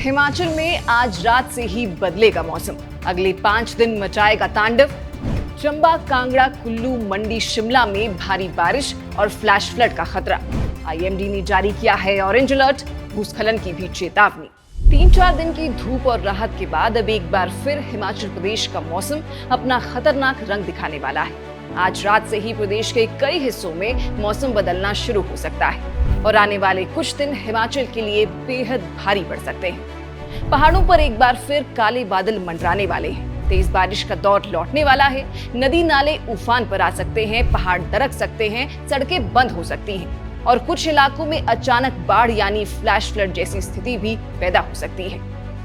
हिमाचल में आज रात से ही बदलेगा मौसम। अगले 5 दिन मचाएगा तांडव। चंबा, कांगड़ा, कुल्लू, मंडी, शिमला में भारी बारिश और फ्लैश फ्लड का खतरा। आईएमडी ने जारी किया है ऑरेंज अलर्ट, भूस्खलन की भी चेतावनी। 3-4 दिन की धूप और राहत के बाद अब एक बार फिर हिमाचल प्रदेश का मौसम अपना खतरनाक रंग दिखाने वाला है। आज रात से ही प्रदेश के कई हिस्सों में मौसम बदलना शुरू हो सकता है और आने वाले कुछ दिन हिमाचल के लिए बेहद भारी पड़ सकते हैं। पहाड़ों पर एक बार फिर काले बादल मंडराने वाले हैं। तेज बारिश का दौर लौटने वाला है। नदी नाले उफान पर आ सकते हैं, पहाड़ दरक सकते हैं, सड़कें बंद हो सकती हैं और कुछ इलाकों में अचानक बाढ़ यानी फ्लैश फ्लड जैसी स्थिति भी पैदा हो सकती है,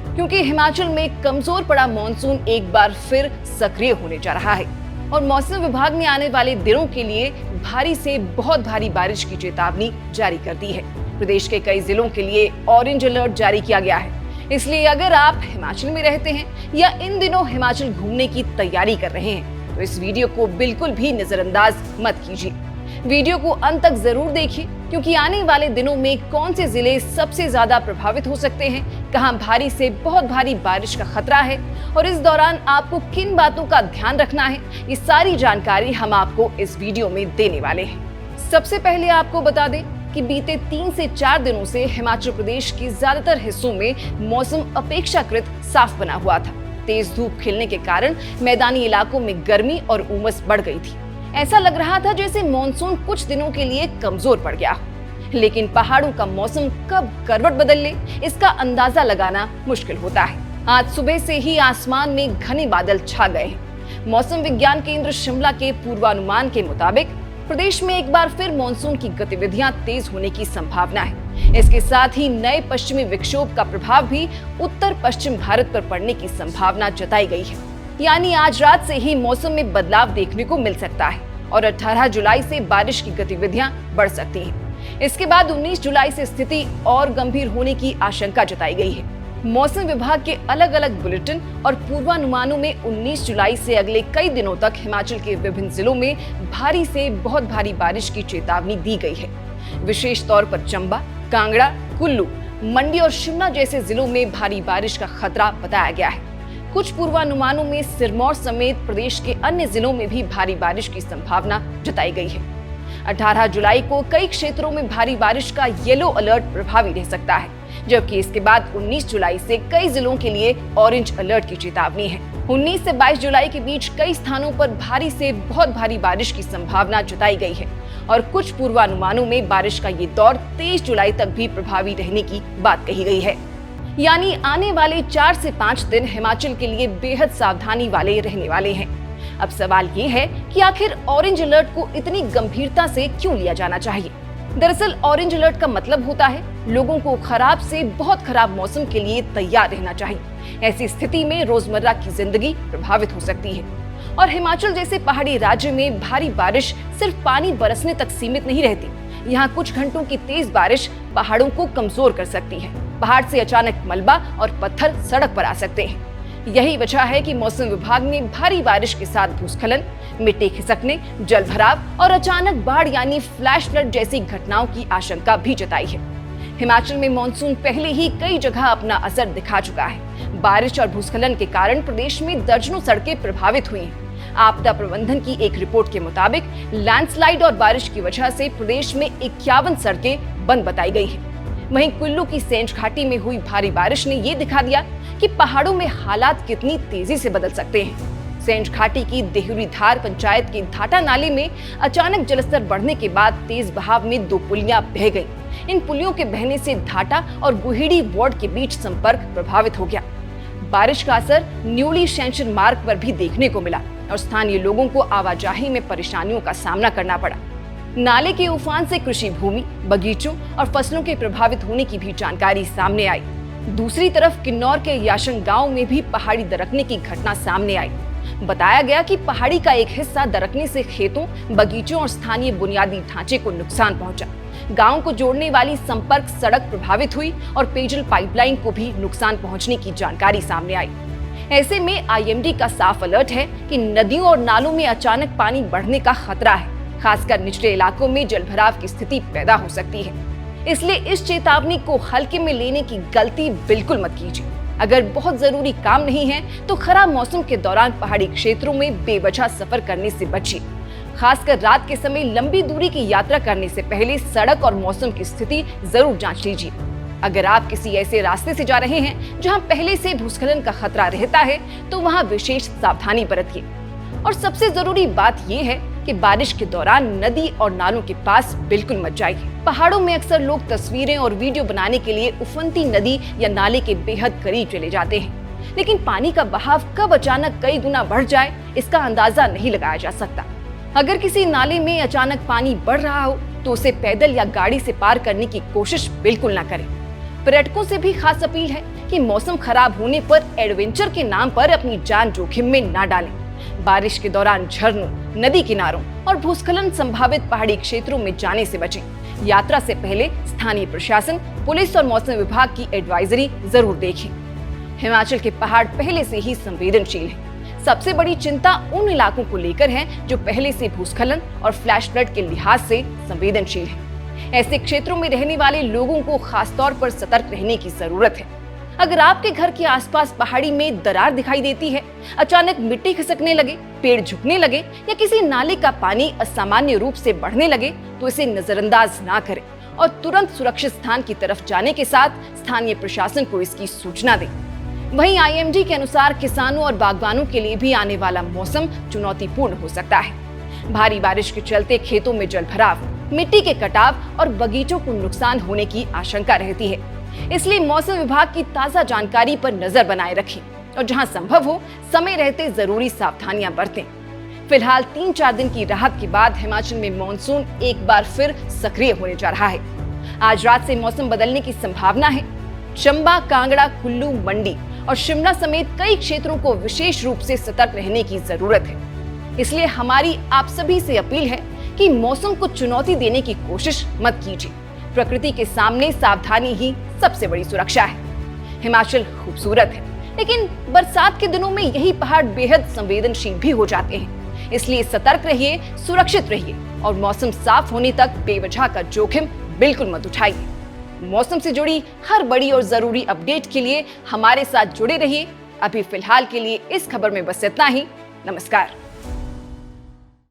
क्योंकि हिमाचल में कमजोर पड़ा मानसून एक बार फिर सक्रिय होने जा रहा है और मौसम विभाग ने आने वाले दिनों के लिए भारी से बहुत भारी बारिश की चेतावनी जारी कर दी है। प्रदेश के कई जिलों के लिए ऑरेंज अलर्ट जारी किया गया है। इसलिए अगर आप हिमाचल में रहते हैं या इन दिनों हिमाचल घूमने की तैयारी कर रहे हैं तो इस वीडियो को बिल्कुल भी नजरअंदाज मत कीजिए। वीडियो को अंत तक जरूर देखिए, क्योंकि आने वाले दिनों में कौन से जिले सबसे ज्यादा प्रभावित हो सकते हैं, कहां भारी से बहुत भारी बारिश का खतरा है और इस दौरान आपको किन बातों का ध्यान रखना है, ये सारी जानकारी हम आपको इस वीडियो में देने वाले हैं। सबसे पहले आपको बता दें कि बीते 3 से 4 दिनों से हिमाचल प्रदेश के ज्यादातर हिस्सों में मौसम अपेक्षाकृत साफ बना हुआ था। तेज धूप खिलने के कारण मैदानी इलाकों में गर्मी और उमस बढ़ गई थी। ऐसा लग रहा था जैसे मॉनसून कुछ दिनों के लिए कमजोर पड़ गया हो। लेकिन पहाड़ों का मौसम कब करवट बदल ले, इसका अंदाजा लगाना मुश्किल होता है। आज सुबह से ही आसमान में घने बादल छा गए हैं। मौसम विज्ञान केंद्र शिमला के पूर्वानुमान के मुताबिक प्रदेश में एक बार फिर मानसून की गतिविधियां तेज होने की संभावना है। इसके साथ ही नए पश्चिमी विक्षोभ का प्रभाव भी उत्तर पश्चिम भारत पर पड़ने की संभावना जताई गई है। यानी आज रात से ही मौसम में बदलाव देखने को मिल सकता है और 18 जुलाई से बारिश की गतिविधियां बढ़ सकती हैं। इसके बाद 19 जुलाई से स्थिति और गंभीर होने की आशंका जताई गई है। मौसम विभाग के अलग अलग बुलेटिन और पूर्वानुमानों में 19 जुलाई से अगले कई दिनों तक हिमाचल के विभिन्न जिलों में भारी से बहुत भारी बारिश की चेतावनी दी गई है। विशेष तौर पर चंबा, कांगड़ा, कुल्लू, मंडी और शिमला जैसे जिलों में भारी बारिश का खतरा बताया गया है। कुछ पूर्वानुमानों में सिरमौर समेत प्रदेश के अन्य जिलों में भी भारी बारिश की संभावना जताई गई है। 18 जुलाई को कई क्षेत्रों में भारी बारिश का येलो अलर्ट प्रभावी रह सकता है, जबकि इसके बाद 19 जुलाई से कई जिलों के लिए ऑरेंज अलर्ट की चेतावनी है। 19 से 22 जुलाई के बीच कई स्थानों पर भारी से बहुत भारी बारिश की संभावना जताई गई है और कुछ पूर्वानुमानों में बारिश का ये दौर 23 जुलाई तक भी प्रभावी रहने की बात कही गई है। यानी आने वाले 4 से 5 दिन हिमाचल के लिए बेहद सावधानी वाले रहने वाले हैं। अब सवाल ये है कि आखिर ऑरेंज अलर्ट को इतनी गंभीरता से क्यों लिया जाना चाहिए। दरअसल ऑरेंज अलर्ट का मतलब होता है लोगों को खराब से बहुत खराब मौसम के लिए तैयार रहना चाहिए। ऐसी स्थिति में रोजमर्रा की जिंदगी प्रभावित हो सकती है और हिमाचल जैसे पहाड़ी राज्य में भारी बारिश सिर्फ पानी बरसने तक सीमित नहीं रहती। यहाँ कुछ घंटों की तेज बारिश पहाड़ों को कमजोर कर सकती है। पहाड़ से अचानक मलबा और पत्थर सड़क पर आ सकते हैं। यही वजह है कि मौसम विभाग ने भारी बारिश के साथ भूस्खलन, मिट्टी खिसकने, जलभराव और अचानक बाढ़ यानी फ्लैश फ्लड जैसी घटनाओं की आशंका भी जताई है। हिमाचल में मानसून पहले ही कई जगह अपना असर दिखा चुका है। बारिश और भूस्खलन के कारण प्रदेश में दर्जनों सड़कें प्रभावित हुई हैं। आपदा प्रबंधन की एक रिपोर्ट के मुताबिक लैंडस्लाइड और बारिश की वजह से प्रदेश में 51 सड़कें बंद बताई गई है। वहीं कुल्लू की सेंज घाटी में हुई भारी बारिश ने ये दिखा दिया कि पहाड़ों में हालात कितनी तेजी से बदल सकते हैं। सेंज घाटी की देहुरी धार पंचायत के धाटा नाले में अचानक जलस्तर बढ़ने के बाद तेज बहाव में 2 पुलियां बह गईं। इन पुलियों के बहने से धाटा और गुहिड़ी वार्ड के बीच संपर्क प्रभावित हो गया। बारिश का असर न्यूली शैंशन मार्ग पर भी देखने को मिला और स्थानीय लोगों को आवाजाही में परेशानियों का सामना करना पड़ा। नाले के उफान से कृषि भूमि, बगीचों और फसलों के प्रभावित होने की भी जानकारी सामने आई। दूसरी तरफ किन्नौर के याशंग गांव में भी पहाड़ी दरकने की घटना सामने आई। बताया गया कि पहाड़ी का एक हिस्सा दरकने से खेतों, बगीचों और स्थानीय बुनियादी ढांचे को नुकसान पहुंचा। गांव को जोड़ने वाली संपर्क सड़क प्रभावित हुई और पेयजल पाइपलाइन को भी नुकसान पहुंचने की जानकारी सामने आई। ऐसे में आईएमडी का साफ अलर्ट है कि नदियों और नालों में अचानक पानी बढ़ने का खतरा है। खासकर निचले इलाकों में जलभराव की स्थिति पैदा हो सकती है। इसलिए इस चेतावनी को हल्के में लेने की गलती बिल्कुल मत कीजिए। अगर बहुत जरूरी काम नहीं है तो खराब मौसम के दौरान पहाड़ी क्षेत्रों में बेवजह सफर करने से बचिए। खासकर रात के समय लंबी दूरी की यात्रा करने से पहले सड़क और मौसम की स्थिति जरूर जांच लीजिए। अगर आप किसी ऐसे रास्ते से जा रहे हैं जहां पहले से भूस्खलन का खतरा रहता है तो वहां विशेष सावधानी बरतिए। और सबसे जरूरी बात यह है कि बारिश के दौरान नदी और नालों के पास बिल्कुल मत जाइए। पहाड़ों में अक्सर लोग तस्वीरें और वीडियो बनाने के लिए उफनती नदी या नाले के बेहद करीब चले जाते हैं, लेकिन पानी का बहाव कब अचानक कई गुना बढ़ जाए इसका अंदाजा नहीं लगाया जा सकता। अगर किसी नाले में अचानक पानी बढ़ रहा हो तो उसे पैदल या गाड़ी से पार करने की कोशिश बिल्कुल न करें। पर्यटकों से भी खास अपील है कि मौसम खराब होने पर एडवेंचर के नाम पर अपनी जान जोखिम में न डालें। बारिश के दौरान झरनों, नदी किनारों और भूस्खलन संभावित पहाड़ी क्षेत्रों में जाने से बचें। यात्रा से पहले स्थानीय प्रशासन, पुलिस और मौसम विभाग की एडवाइजरी जरूर देखें। हिमाचल के पहाड़ पहले से ही संवेदनशील हैं। सबसे बड़ी चिंता उन इलाकों को लेकर है जो पहले से भूस्खलन और फ्लैश फ्लड के लिहाज से संवेदनशील हैं। ऐसे क्षेत्रों में रहने वाले लोगों को खास तौर पर सतर्क रहने की जरूरत है। अगर आपके घर के आसपास पहाड़ी में दरार दिखाई देती है, अचानक मिट्टी खिसकने लगे, पेड़ झुकने लगे या किसी नाले का पानी असामान्य रूप से बढ़ने लगे तो इसे नजरअंदाज ना करें और तुरंत सुरक्षित स्थान की तरफ जाने के साथ स्थानीय प्रशासन को इसकी सूचना दें। वहीं IMD के अनुसार किसानों और बागवानों के लिए भी आने वाला मौसम चुनौतीपूर्ण हो सकता है। भारी बारिश के चलते खेतों में जलभराव, मिट्टी के कटाव और बगीचों को नुकसान होने की आशंका रहती है। इसलिए मौसम विभाग की ताजा जानकारी पर नजर बनाए रखें और जहां संभव हो समय रहते जरूरी सावधानियां बरतें। फिलहाल 3-4 दिन की राहत के बाद हिमाचल में मॉनसून एक बार फिर सक्रिय होने जा रहा है। आज रात से मौसम बदलने की संभावना है। चंबा, कांगड़ा, कुल्लू, मंडी और शिमला समेत कई क्षेत्रों को विशेष रूप से सतर्क रहने की जरूरत है। इसलिए हमारी आप सभी से अपील है कि मौसम को चुनौती देने की कोशिश मत कीजिए। प्रकृति के सामने सावधानी ही सबसे बड़ी सुरक्षा है। हिमाचल खूबसूरत है, लेकिन बरसात के दिनों में यही पहाड़ बेहद संवेदनशील भी हो जाते हैं। इसलिए सतर्क रहिए, सुरक्षित रहिए और मौसम साफ होने तक बेवजह का जोखिम बिल्कुल मत उठाइए। मौसम से जुड़ी हर बड़ी और जरूरी अपडेट के लिए हमारे साथ जुड़े रहिए। अभी फिलहाल के लिए इस खबर में बस इतना ही। नमस्कार।